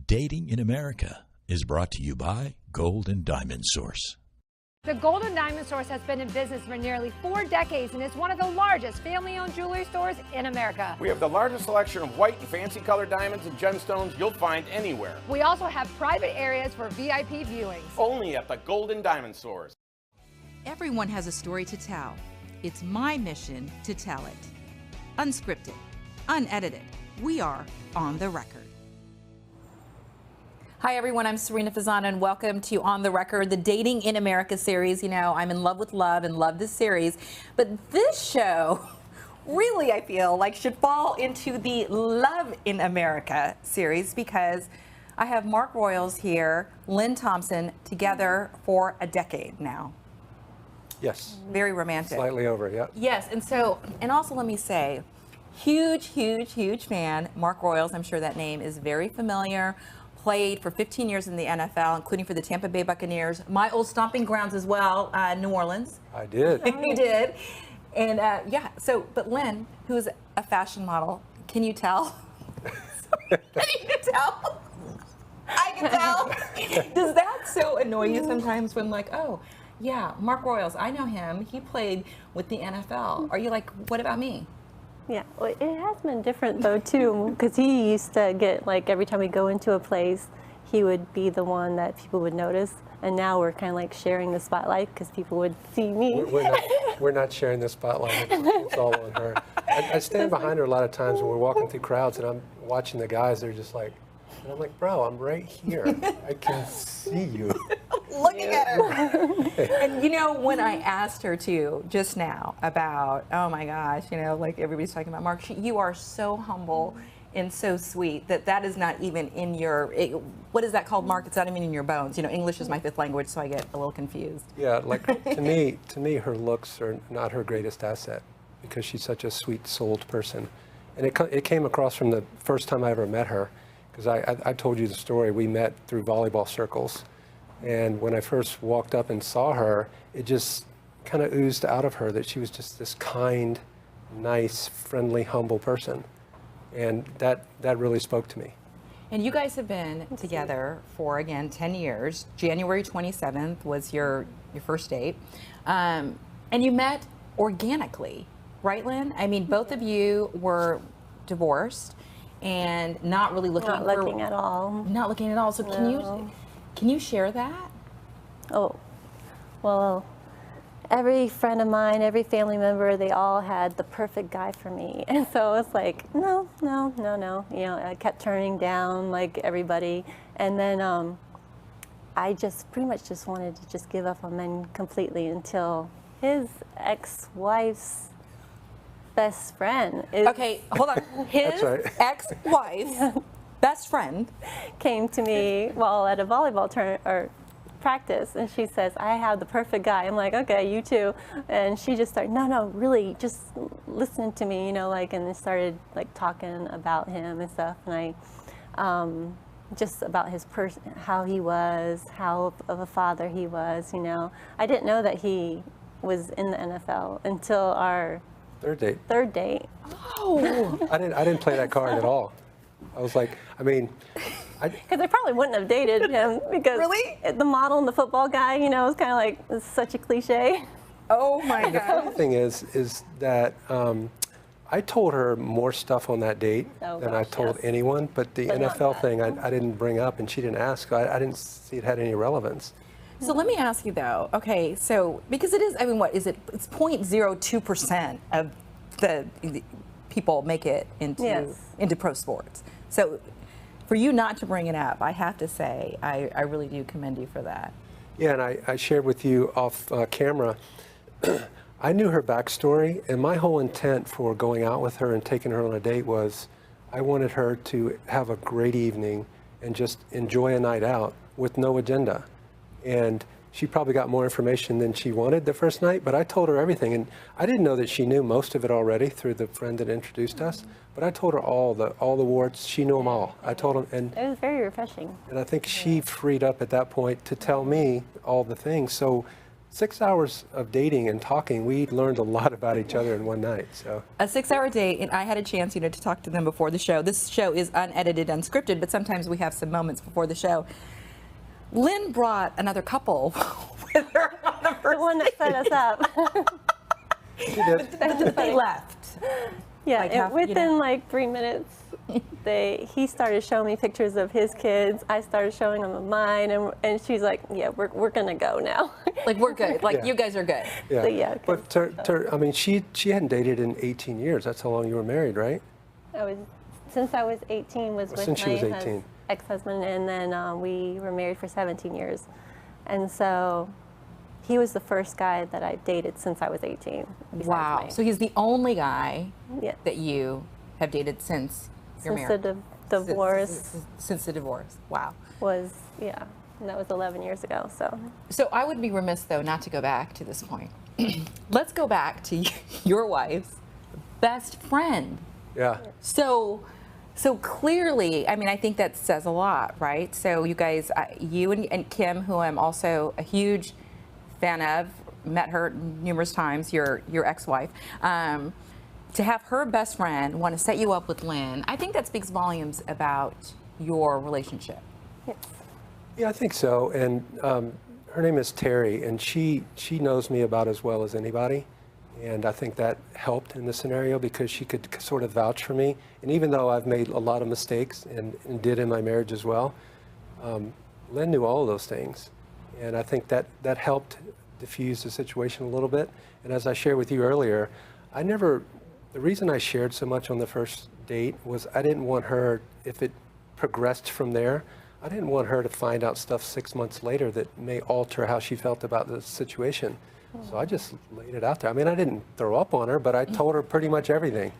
Dating in America is brought to you by Gold and Diamond Source. The Gold and Diamond Source has been in business for nearly 4 decades and is one of the largest family-owned jewelry stores in America. We have the largest selection of white and fancy colored diamonds and gemstones you'll find anywhere. We also have private areas for VIP viewings. Only at the Gold and Diamond Source. Everyone has a story to tell. It's my mission to tell it. Unscripted, unedited. We are on the record. Hi, everyone. I'm Sarina Fazan, and welcome to On the Record, the Dating in America series. You know, I'm in love with love and love this series. But this show really, I feel like, should fall into the Love in America series because I have Mark Royals here, Lynne Thompson, together for a decade now. Yes. Very romantic. Slightly over, yeah. Yes, and also let me say, huge fan. Mark Royals, I'm sure that name is very familiar. Played for 15 years in the NFL, including for the Tampa Bay Buccaneers, my old stomping grounds as well, New Orleans. I did. You did. And but Lynne, who's a fashion model, can you tell? Can you tell? I can tell. Does that so annoy you sometimes when like, oh, yeah, Mark Royals, I know him. He played with the NFL. Are you like, what about me? Yeah, well, it has been different though too, because he used to get like every time we go into a place, he would be the one that people would notice, and now we're kind of like sharing the spotlight because people would see me. We're not sharing the spotlight. It's all on her. I stand behind her a lot of times when we're walking through crowds, and I'm watching the guys. They're just like, and I'm like, bro, I'm right here. I can see you. Looking at her. And you know, when I asked her to just now about, oh my gosh, you know, like everybody's talking about Mark, you are so humble and so sweet that is not even in your, what is that called, Mark? It's not even in your bones. You know, English is my 5th language, so I get a little confused. Yeah, like to me, her looks are not her greatest asset because she's such a sweet-souled person. And it came across from the first time I ever met her, because I told you the story. We met through volleyball circles. And when I first walked up and saw her, it just kind of oozed out of her that she was just this kind, nice, friendly, humble person. And that really spoke to me. And you guys have been together for, again, 10 years. January 27th was your first date. And you met organically, right, Lynne? I mean, both of you were divorced and not really looking Not looking at all. Not looking at all. So No. Can you share that? Oh, well, every friend of mine, every family member, they all had the perfect guy for me. And so it's like, no. You know, I kept turning down like everybody. And then I just pretty much just wanted to just give up on men completely until his ex-wife's best friend is... Okay, hold on. His ex-wife, best friend, came to me while at a volleyball practice, and she says, I have the perfect guy. I'm like, okay, you too. And she just started, no, really, just listening to me, you know, like, and they started like talking about him and stuff, and I, just about his person, how he was, how of a father he was, you know. I didn't know that he was in the NFL until our third date. Oh. I didn't play that card at all. I was like, I mean, because I probably wouldn't have dated him because Really? The model and the football guy, you know, is kind of like, it's such a cliche. Oh my the funny thing is that I told her more stuff on that date than I told anyone, but the NFL thing I didn't bring up, and she didn't ask. I didn't see it had any relevance. So let me ask you though, okay, so because it is, I mean, what is it? It's 0.02% of the people make it into pro sports. So for you not to bring it up, I have to say, I really do commend you for that. Yeah, and I shared with you off camera, I knew her backstory, and my whole intent for going out with her and taking her on a date was I wanted her to have a great evening and just enjoy a night out with no agenda. And she probably got more information than she wanted the first night, but I told her everything. And I didn't know that she knew most of it already through the friend that introduced us, but I told her all the warts. She knew them all. I told her, and it was very refreshing. And I think she freed up at that point to tell me all the things. So 6 hours of dating and talking, we learned a lot about each other in one night. So A 6-hour date, and I had a chance, to talk to them before the show. This show is unedited, unscripted, but sometimes we have some moments before the show. Lynne brought another couple with her on the first The one that set us up. she did. date. They left. Yeah, Like within like 3 minutes, he started showing me pictures of his kids. I started showing him mine, and she's like, "Yeah, we're gonna go now." Like, we're good. Like, Yeah. you guys are good. Yeah. So, yeah, But I mean, she hadn't dated in 18 years. That's how long you were married, right? Since I was 18 was with Since she was my 18. ex-husband, and then we were married for 17 years, and so he was the first guy that I dated since I was 18. besides Wow. me. So he's the only guy Yeah. that you have dated since you're Since married. the divorce Since the divorce. Wow. was, yeah, and that was 11 years ago. So I would be remiss, though, not to go back to this point. Let's go back to your wife's best friend. Yeah. So clearly, I mean, I think that says a lot, right? So you guys, you and Kim, who I'm also a huge fan of, met her numerous times, your ex-wife, to have her best friend want to set you up with Lynne, I think that speaks volumes about your relationship. Yes. Yeah, I think so. And her name is Terry, and she knows me about as well as anybody. And I think that helped in the scenario because she could sort of vouch for me. And even though I've made a lot of mistakes and did in my marriage as well, Lynne knew all of those things. And I think that helped diffuse the situation a little bit. And as I shared with you earlier, the reason I shared so much on the first date was I didn't want her, if it progressed from there, I didn't want her to find out stuff 6 months later that may alter how she felt about the situation. So I just laid it out there. I mean, I didn't throw up on her, but I told her pretty much everything.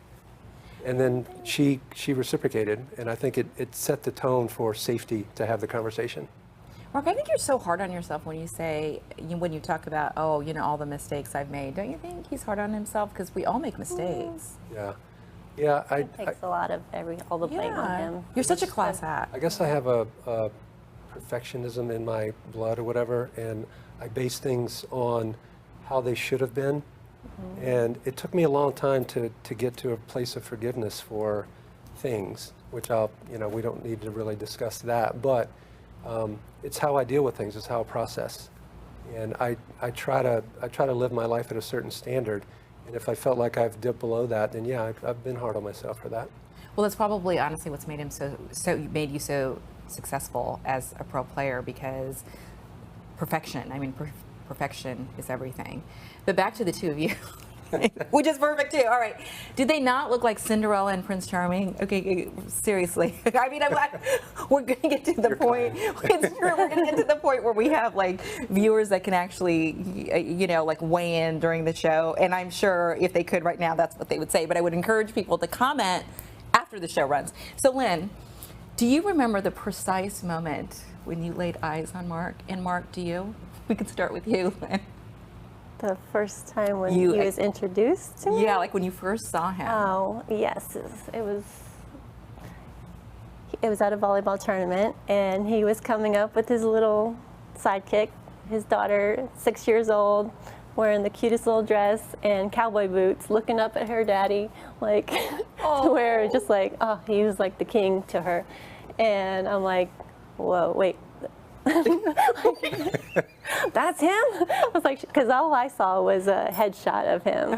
And then she reciprocated, and I think it set the tone for safety to have the conversation. Mark, I think you're so hard on yourself when you talk about, all the mistakes I've made. Don't you think he's hard on himself? Because we all make mistakes. Yeah. Yeah, It takes a lot of all the blame on him. You're such a class act. I guess I have a perfectionism in my blood or whatever, and I base things on how they should have been. And it took me a long time to get to a place of forgiveness for things, which we don't need to really discuss that, but it's how I deal with things, it's how I process. And I try to live my life at a certain standard. And if I felt like I've dipped below that, then yeah, I've been hard on myself for that. Well, that's probably honestly what's made made you so successful as a pro player, because perfection. I mean, perfection is everything. But back to the two of you, which is perfect too. All right, did they not look like Cinderella and Prince Charming? Okay, seriously. I mean, we're going to get to the point. It's true. We're going to get to the point where we have like viewers that can actually, like weigh in during the show. And I'm sure if they could right now, that's what they would say. But I would encourage people to comment after the show runs. So, Lynne, do you remember the precise moment when you laid eyes on Mark? And Mark, do you? We could start with you, Lynne. The first time when he was introduced to me? Yeah, like when you first saw him. Oh, yes. It was at a volleyball tournament, and he was coming up with his little sidekick, his daughter, 6 years old, wearing the cutest little dress and cowboy boots, looking up at her daddy, like, to where just like, oh, he was like the king to her. And I'm like, whoa, wait. That's him? I was like, because all I saw was a headshot of him,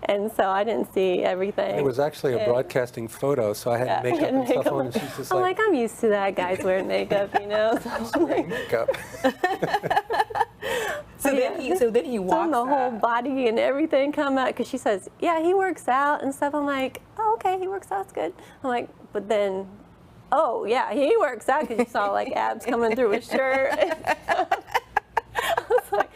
and so I didn't see everything. It was actually a broadcasting photo, so I had makeup and stuff on, and she's just I'm like, I'm used to that, guys wearing makeup, So, makeup. So then he walks the whole body and everything come out, because she says, yeah, he works out and stuff. I'm like, oh, okay, he works out, that's good. I'm like, but then, oh, yeah, he works out, because you saw like abs coming through his shirt. I was like,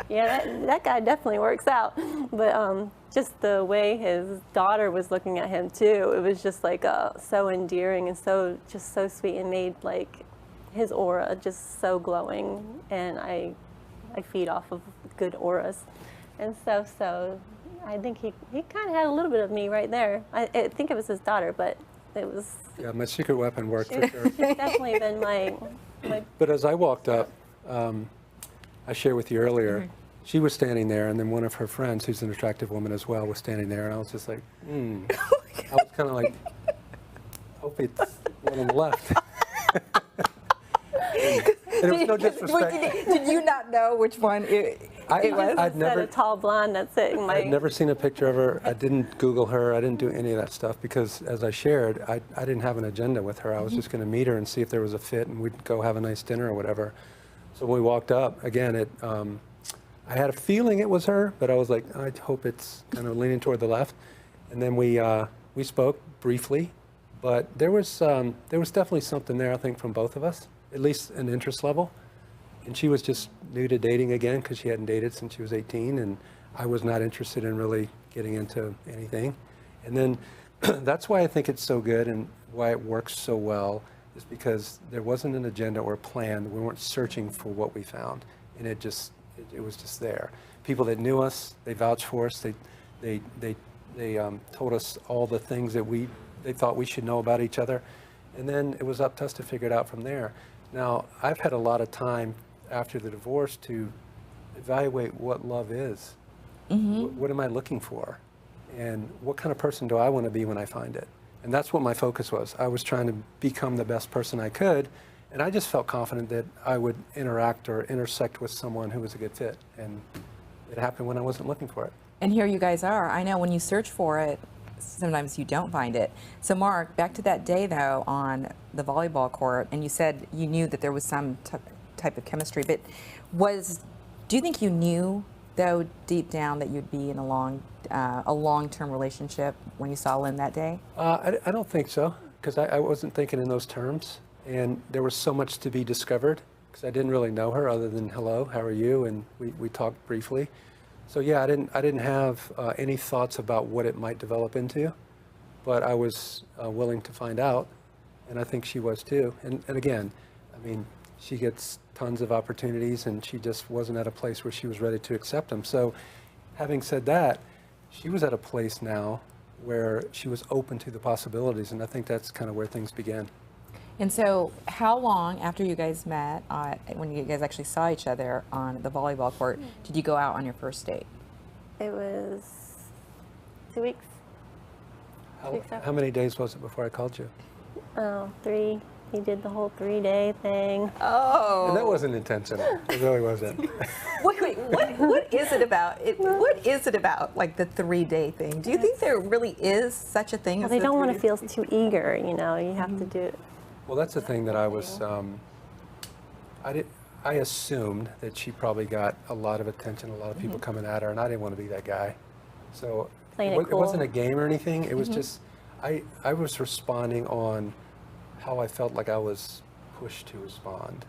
yeah, that guy definitely works out. But just the way his daughter was looking at him too, it was just like so endearing and so sweet, and made like his aura just so glowing. And I feed off of good auras, and so I think he kind of had a little bit of me right there. I think it was his daughter, but it was. Yeah, my secret weapon worked for sure. She's definitely been my. But as I walked up, I shared with you earlier, she was standing there, and then one of her friends, who's an attractive woman as well, was standing there, and I was just like, I was kind of like, hope it's one on the left. And it was no disrespect. Did you not know which one it was? I'd never, a tall blonde that's it. I'd never seen a picture of her. I didn't Google her. I didn't do any of that stuff because, as I shared, I didn't have an agenda with her. I was just going to meet her and see if there was a fit, and we'd go have a nice dinner or whatever. So when we walked up, again, I had a feeling it was her, but I was like, I hope it's kind of leaning toward the left. And then we spoke briefly, but there was definitely something there, I think, from both of us, at least an interest level. And she was just new to dating again because she hadn't dated since she was 18, and I was not interested in really getting into anything. And then that's why I think it's so good and why it works so well is because there wasn't an agenda or a plan. We weren't searching for what we found, and it was just there. People that knew us, they vouched for us. They told us all the things that they thought we should know about each other, and then it was up to us to figure it out from there. Now, I've had a lot of time after the divorce to evaluate what love is. What am I looking for? And what kind of person do I want to be when I find it? And that's what my focus was. I was trying to become the best person I could, and I just felt confident that I would interact or intersect with someone who was a good fit. And it happened when I wasn't looking for it. And here you guys are. I know when you search for it, sometimes you don't find it. So Mark, back to that day though on the volleyball court, and you said you knew that there was some type of chemistry, but do you think you knew though deep down that you'd be in a long-term relationship when you saw Lynne that day? I don't think so, because I wasn't thinking in those terms, and there was so much to be discovered because I didn't really know her other than hello, how are you, and we talked briefly. So yeah, I didn't have any thoughts about what it might develop into, but I was willing to find out, and I think she was too. And again, I mean, she gets tons of opportunities, and she just wasn't at a place where she was ready to accept them. So having said that, she was at a place now where she was open to the possibilities, and I think that's kind of where things began. And so how long after you guys met, when you guys actually saw each other on the volleyball court, did you go out on your first date? It was 2 weeks. How many days was it before I called you? Oh, 3. He did the whole 3-day thing. Oh. And that wasn't intentional. It really wasn't. Wait, what is it about? What is it about, like, the 3-day thing? Do you think there really is such a thing as They the don't want to 3-day feel too eager, you know. You have to do it. Well, that's the thing that I was, I assumed that she probably got a lot of attention, a lot of people coming at her, and I didn't want to be that guy. So it wasn't a game or anything. It was just, I was responding on how I felt like I was pushed to respond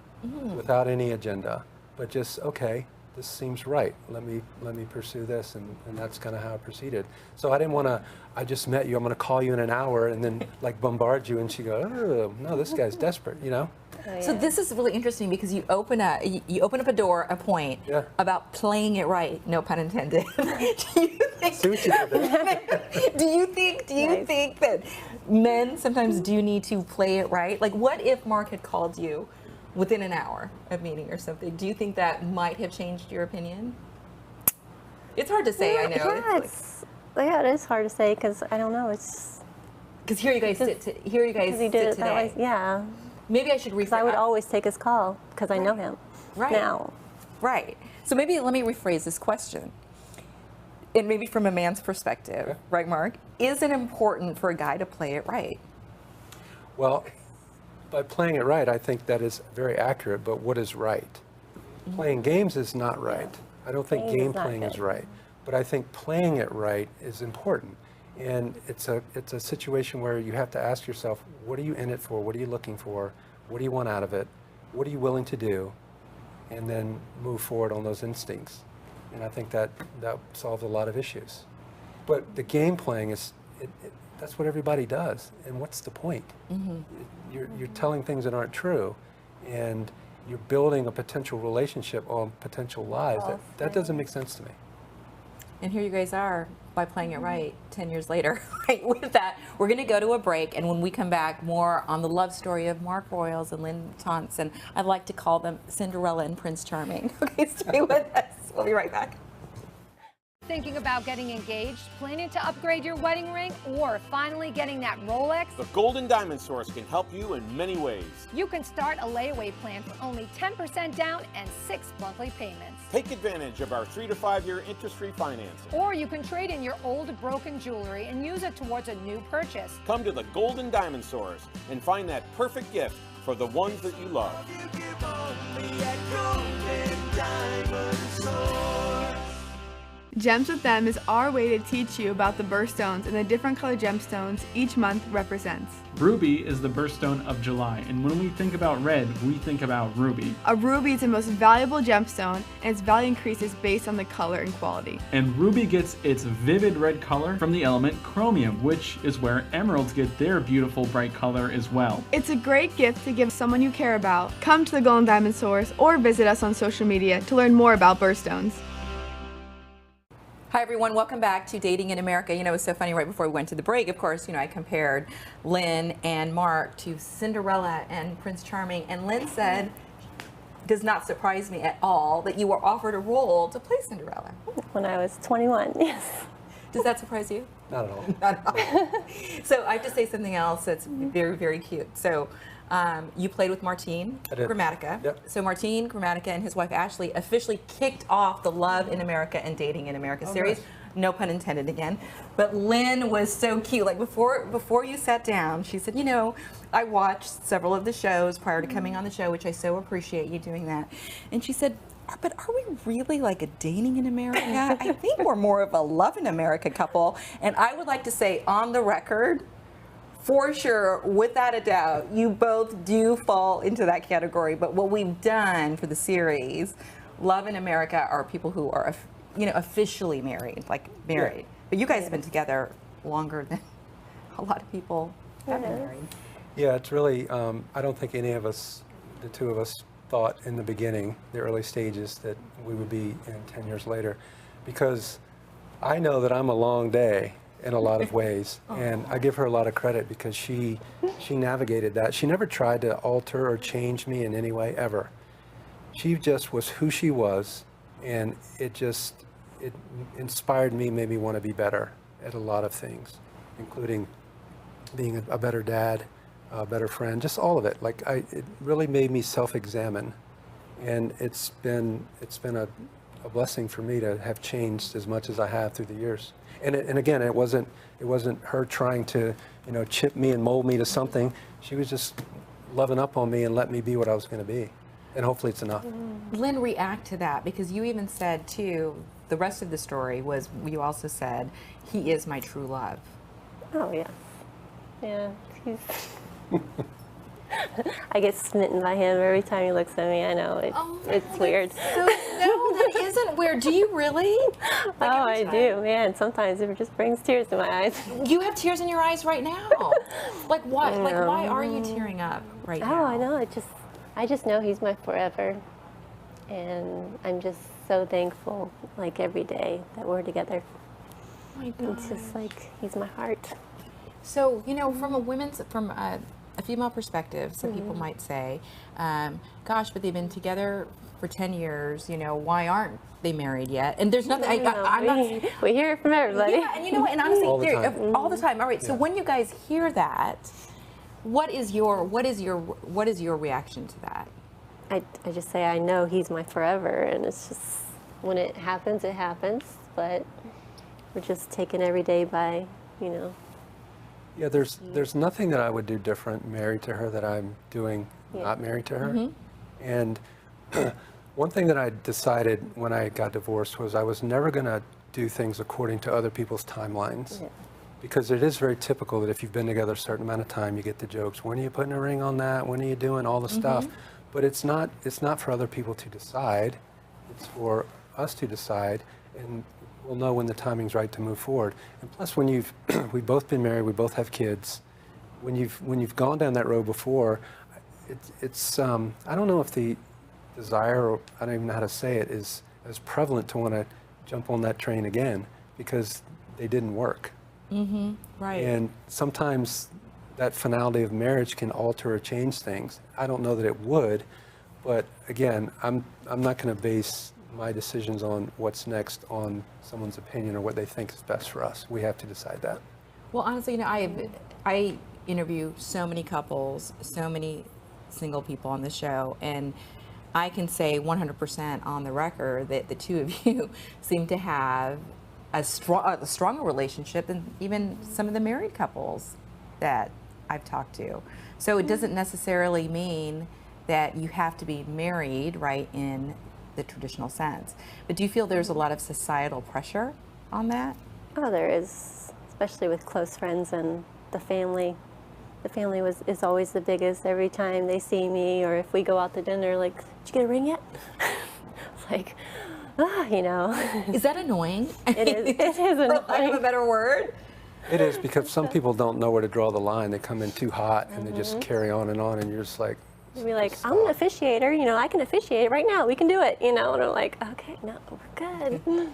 without any agenda, but just, okay, this seems right. Let me pursue this, and that's kind of how I proceeded. So I didn't want to, I just met you, I'm going to call you in an hour and then like bombard you, and she go, oh, no, this guy's desperate, you know? Oh, yeah. So this is really interesting because you open up a door, a point about playing it right, no pun intended. Do you think, See what you did there? do you think that men sometimes do need to play it right? Like, what if Mark had called you within an hour of meeting or something? Do you think that might have changed your opinion? It's hard to say, I know. Yeah, it is hard to say because I don't know. It's because here you guys sit today. That way, yeah. Maybe I should rephrase. I would always take his call because I know him now. Right. So maybe let me rephrase this question. And maybe from a man's perspective, right, Mark? Is it important for a guy to play it right? Well, by playing it right, I think that is very accurate, but what is right? Playing games is not right. I don't think game playing is right, but I think playing it right is important. And it's a situation where you have to ask yourself, what are you in it for? What are you looking for? What do you want out of it? What are you willing to do? And then move forward on those instincts. And I think that solves a lot of issues. But the game playing is, that's what everybody does. And what's the point? You're telling things that aren't true. And you're building a potential relationship on potential lies. That doesn't make sense to me. And here you guys are, by playing it right 10 years later. Right, with that, we're going to go to a break, and when we come back, more on the love story of Mark Royals and Lynne Thompson. I'd like to call them Cinderella and Prince Charming. Okay, stay with us. We'll be right back. Thinking about getting engaged, planning to upgrade your wedding ring, or finally getting that Rolex? The Gold and Diamond Source can help you in many ways. You can start a layaway plan for only 10% down and 6 monthly payments. Take advantage of our 3 to 5 year interest-free financing. Or you can trade in your old broken jewelry and use it towards a new purchase. Come to the Gold and Diamond Source and find that perfect gift for the ones that you love. Gems with Them is our way to teach you about the birthstones and the different color gemstones each month represents. Ruby is the birthstone of July, and when we think about red, we think about ruby. A ruby is the most valuable gemstone, and its value increases based on the color and quality. And ruby gets its vivid red color from the element chromium, which is where emeralds get their beautiful bright color as well. It's a great gift to give someone you care about. Come to the Gold and Diamond Source or visit us on social media to learn more about birthstones. Hi everyone, welcome back to Dating in America. You know, it's so funny, right before we went to the break, of course, you know, I compared Lynn and Mark to Cinderella and Prince Charming, and Lynn said, does not surprise me at all that you were offered a role to play Cinderella. When I was 21, yes. Does that surprise you? Not at all. Not at all. So I have to say something else that's very, very cute. So you played with Martin Gramatica. Yep. So Martin Gramatica and his wife Ashley officially kicked off the Love in America and Dating in America series. Nice. No pun intended again. But Lynn was so cute. Like before you sat down, she said, you know, I watched several of the shows prior to coming on the show, which I so appreciate you doing that. And she said, but are we really like a Dating in America? I think we're more of a Love in America couple. And I would like to say on the record, for sure, without a doubt, you both do fall into that category. But what we've done for the series, Love in America, are people who are, you know, officially married, like married. Yeah. But you guys have been together longer than a lot of people have been married. Yeah, it's really, I don't think any of us, the two of us, thought in the beginning, the early stages, that we would be 10 years later. Because I know that I'm a long day in a lot of ways, and I give her a lot of credit because she navigated that. She never tried to alter or change me in any way, ever. She just was who she was, and it inspired me, made me want to be better at a lot of things, including being a better dad, a better friend, just all of it. Like it really made me self-examine, and it's been a blessing for me to have changed as much as I have through the years. And again, it wasn't her trying to, you know, chip me and mold me to something. She was just loving up on me and let me be what I was going to be. And hopefully it's enough. Lynn, react to that, because you even said too, the rest of the story was, you also said, he is my true love. Oh yeah, yeah. He's I get smitten by him every time he looks at me. I know it's weird. So, no, that isn't weird. Do you really? Like I do, man. Sometimes it just brings tears to my eyes. You have tears in your eyes right now. Like what? Like why are you tearing up right now? Oh, I know. I just know he's my forever, and I'm just so thankful, like every day that we're together. Oh my God. It's just like he's my heart. So, you know, from a female perspective, some people might say, gosh, but they've been together for 10 years, you know, why aren't they married yet? And there's nothing, we hear it from everybody. Yeah, and you know what, and honestly, all the time. All the time. All right, so when you guys hear that, what is your reaction to that? I just say I know he's my forever, and it's just, when it happens, but we're just taking every day by, you know. Yeah, there's nothing that I would do different married to her that I'm doing not married to her. And one thing that I decided when I got divorced was I was never going to do things according to other people's timelines. Yeah. Because it is very typical that if you've been together a certain amount of time, you get the jokes. When are you putting a ring on that? When are you doing all the stuff? But it's not for other people to decide. It's for us to decide, and we'll know when the timing's right to move forward. And plus, when we've both been married, we both have kids. When you've gone down that road before, it's I don't know if the desire, or I don't even know how to say it, is as prevalent to want to jump on that train again, because they didn't work. Right. And sometimes that finality of marriage can alter or change things. I don't know that it would, but again, I'm not going to base my decisions on what's next on someone's opinion or what they think is best for us. We have to decide that. Well, honestly, you know, I interview so many couples, so many single people on the show, and I can say 100% on the record that the two of you seem to have a stronger relationship than even some of the married couples that I've talked to. So it doesn't necessarily mean that you have to be married, right, in the traditional sense. But do you feel there's a lot of societal pressure on that? Oh, there is, especially with close friends and the family. The family is always the biggest. Every time they see me, or if we go out to dinner, like, did you get a ring yet? It's like, you know. Is that annoying? It is. It is annoying. For lack of a better word. It is, because some people don't know where to draw the line. They come in too hot and they just carry on, and you're just like, you'd be like, I'm an officiator, you know, I can officiate right now, we can do it, you know, and I'm like, okay, no, we're good.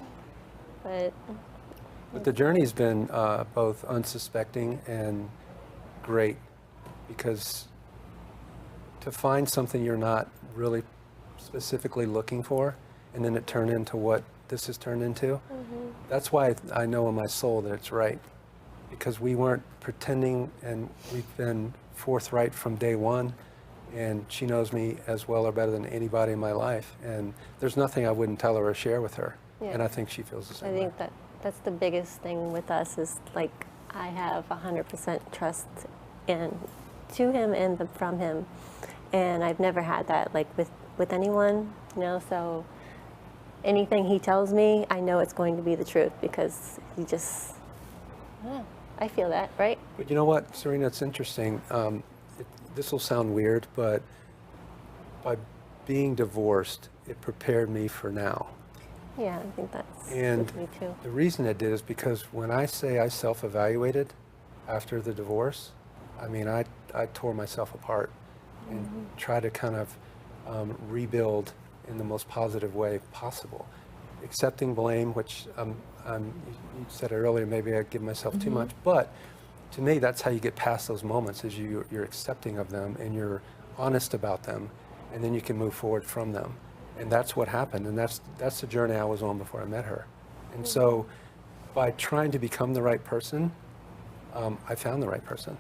But the journey's been both unsuspecting and great, because to find something you're not really specifically looking for, and then it turned into what this has turned into, that's why I know in my soul that it's right, because we weren't pretending, and we've been forthright from day one, and she knows me as well or better than anybody in my life, and there's nothing I wouldn't tell her or share with her, and I think she feels the same way. I think that's the biggest thing with us is, like, I have 100% trust to him and from him, and I've never had that, like, with anyone, you know, so anything he tells me, I know it's going to be the truth, because he just, I feel that, right? But you know what, Sarina, it's interesting. This will sound weird, but by being divorced, it prepared me for now. Yeah, I think that's And with me too. the reason it did is because when I say I self-evaluated after the divorce, I mean, I tore myself apart and tried to kind of rebuild in the most positive way possible. Accepting blame, which you said it earlier, maybe I give myself too much, but to me, that's how you get past those moments, is you're accepting of them and you're honest about them, and then you can move forward from them. And that's what happened, and that's the journey I was on before I met her. And so by trying to become the right person, I found the right person.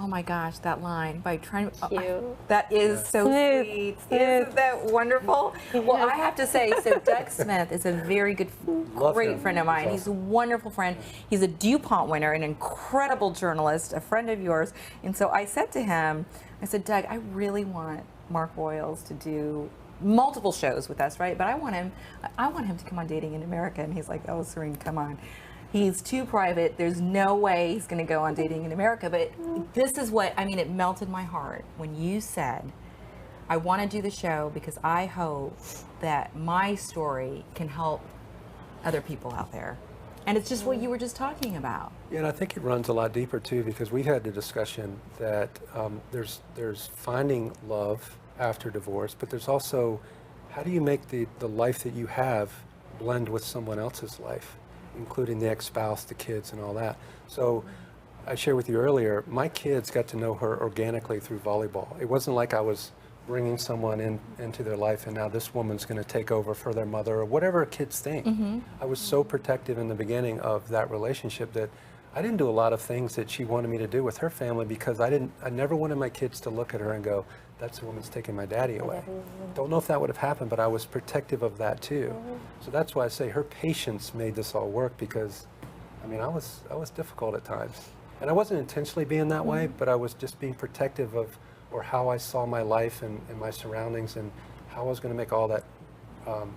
Oh my gosh, that line, by trying to, Cute. that is so sweet. Isn't that wonderful? Well, I have to say, so Doug Smith is a very good, great friend of mine. He's a wonderful friend. He's a DuPont winner, an incredible journalist, a friend of yours. And so I said to him, I said, Doug, I really want Mark Royals to do multiple shows with us, right? But I want him to come on Dating in America. And he's like, oh, Sarina, come on. He's too private. There's no way he's going to go on Dating in America. But this is what, I mean, it melted my heart when you said, I want to do the show because I hope that my story can help other people out there. And it's just what you were just talking about. Yeah, and I think it runs a lot deeper too, because we've had the discussion that there's finding love after divorce, but there's also, how do you make the life that you have blend with someone else's life, including the ex-spouse, the kids, and all that. So I shared with you earlier, my kids got to know her organically through volleyball. It wasn't like I was bringing someone into their life and now this woman's going to take over for their mother, or whatever kids think. I was so protective in the beginning of that relationship that I didn't do a lot of things that she wanted me to do with her family, because I never wanted my kids to look at her and go, that's the woman's taking my daddy away. Don't know if that would have happened, but I was protective of that too. So that's why I say her patience made this all work, because I mean, I was difficult at times. And I wasn't intentionally being that way, but I was just being protective of, or how I saw my life and my surroundings, and how I was going to make all that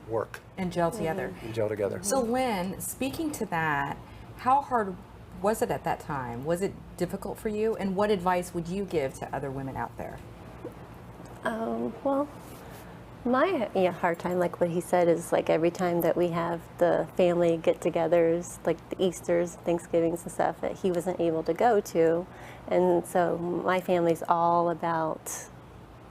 work. And gel together. And gel together. So Lynn, speaking to that, how hard was it at that time? Was it difficult for you? And what advice would you give to other women out there? Well, my hard time, like what he said, is like every time that we have the family get-togethers, like the Easters, Thanksgivings and stuff, that he wasn't able to go to. And so my family's all about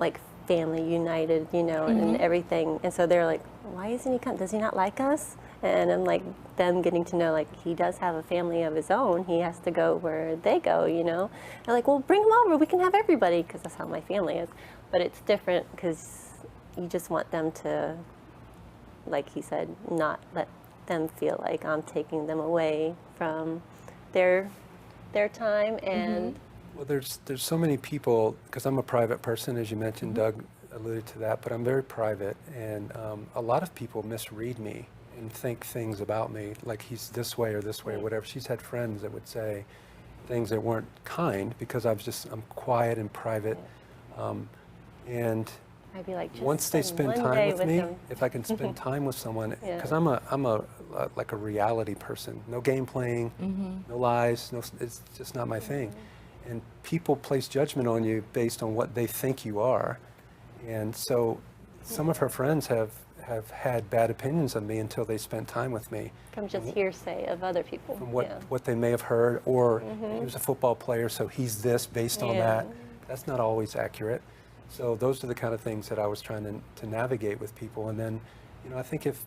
like family united, you know, and everything. And so they're like, why isn't he come? Does he not like us? And I'm like, them getting to know, like, he does have a family of his own. He has to go where they go, you know. And like, well, bring them over. We can have everybody, because that's how my family is. But it's different because you just want them to like he said, not let them feel like I'm taking them away from their time. And well, there's so many people, because I'm a private person, as you mentioned. Doug alluded to that, but I'm very private, and a lot of people misread me and think things about me, like he's this way or whatever. She's had friends that would say things that weren't kind because I'm quiet and private. And I'd be like, just once they spend time with me, if I can spend time with someone, because I'm a like a reality person. No game playing, no lies, it's just not my thing. And people place judgment on you based on what they think you are. And so some of her friends have had bad opinions of me until they spent time with me. From just hearsay of other people. From what they may have heard, or he was a football player, so he's this based on that. That's not always accurate. So those are the kind of things that I was trying to navigate with people. And then, you know, I think if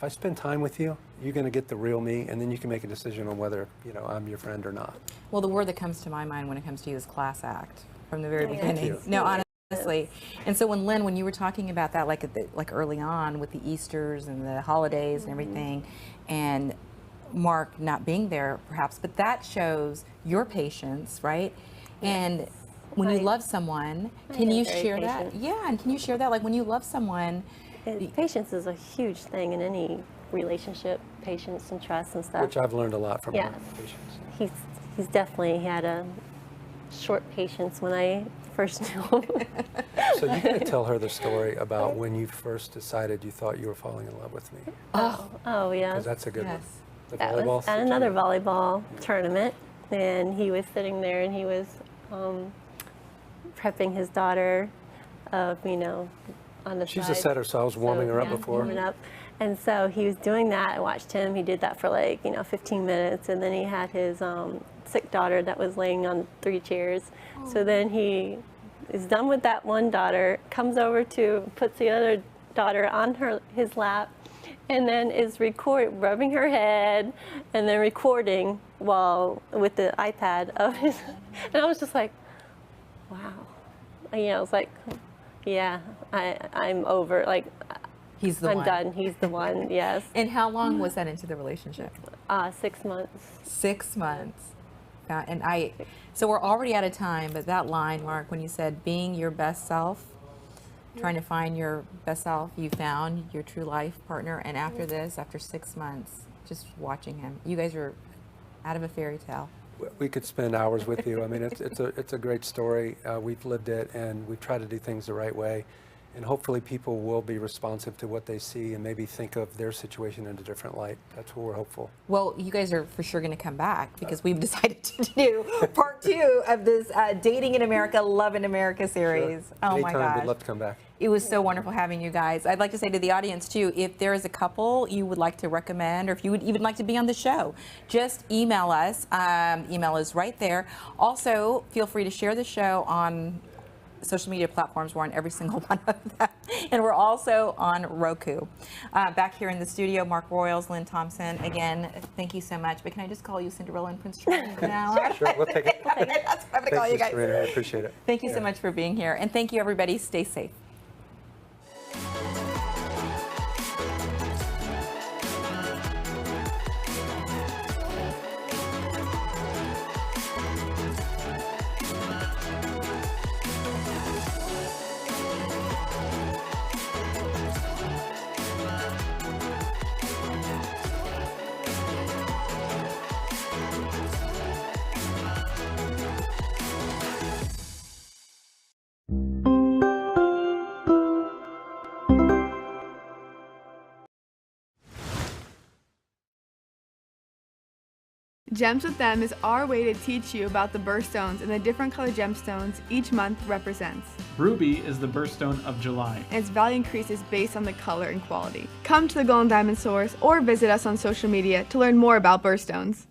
I spend time with you, you're going to get the real me, and then you can make a decision on whether, you know, I'm your friend or not. Well, the word that comes to my mind when it comes to you is class act from the very beginning. No, honestly. And so Lynn, when you were talking about that, like early on with the Easters and the holidays and everything, and Mark not being there perhaps, but that shows your patience, right? And when you love someone, can you share that? Yeah, and can you share that? Like when you love someone, patience is a huge thing in any relationship, patience and trust and stuff. Which I've learned a lot from her, patience. He's definitely had a short patience when I first knew him. So you can tell her the story about when you first decided you thought you were falling in love with me. Oh yeah. Because that's a good one. The that volleyball was at another volleyball tournament, and he was sitting there and he was prepping his daughter, you know, on the She's side. a setter, so I was warming her up before. Warming up. And so he was doing that. I watched him. He did that for like, 15 minutes, and then he had his sick daughter that was laying on 3 chairs. So then he is done with that one daughter, comes over puts the other daughter on his lap, and then is rubbing her head, and then recording with the iPad of his. And I was just like, wow. I was like, yeah, I'm over. Like, he's the one. I'm done. He's the one. Yes. And how long was that into the relationship? 6 months. 6 months. So we're already out of time, but that line, Mark, when you said being your best self, trying to find your best self, you found your true life partner, and after this, after 6 months, just watching him, you guys are out of a fairy tale. We could spend hours with you. I mean, it's a great story. We've lived it, and we've tried to do things the right way. And hopefully people will be responsive to what they see and maybe think of their situation in a different light. That's what we're hopeful. Well, you guys are for sure going to come back because we've decided to do part 2 of this Dating in America, Love in America series. Sure. Oh Anytime, my gosh. we'd love to come back. It was so wonderful having you guys. I'd like to say to the audience too, if there is a couple you would like to recommend, or if you would even like to be on the show, just email us. Email is right there. Also, feel free to share the show on social media platforms. We're on every single one of them. And we're also on Roku. Back here in the studio, Mark Royals, Lynne Thompson. Again, thank you so much. But can I just call you Cinderella and Prince Charming now? Sure, we'll take it. That's what I'm going to call you guys. Sarina, I appreciate it. Thank you so much for being here. And thank you, everybody. Stay safe. Gems with Them is our way to teach you about the birthstones and the different color gemstones each month represents. Ruby is the birthstone of July. And its value increases based on the color and quality. Come to the Gold and Diamond Source or visit us on social media to learn more about birthstones.